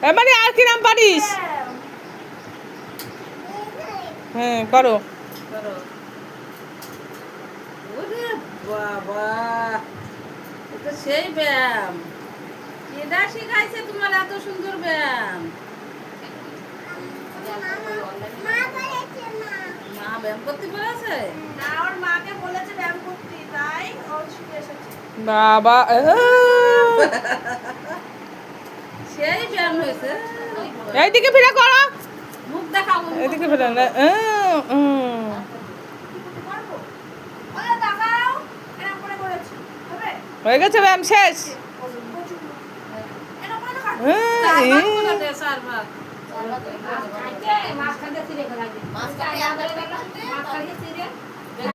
মানে আর কি নাম পারিস? হ্যাঁ করো। ওরে বাবা, এটা সেই ব্যায়াম। এটা শিখাইছে তোমার এত সুন্দর ব্যায়াম? মা ব্যায়াম করতে বলেছে? না, ওর মাকে বলেছে ব্যায়াম করতে, তাই ও শিখে এসেছে। বাবা সেই ব্যায়াম হয়েছে। এইদিকে ফিরে করো, মুখ দেখাবো, এইদিকে ফিরে না। পারবো? ওরে তাকাও, এরকম করে করেছি। হবে? হয়ে গেছে ব্যায়াম শেষ। এরকম করে দেখাও। চার ভাগ। মাঝখানে ছিঁড়ে ফেলা মাঝখানে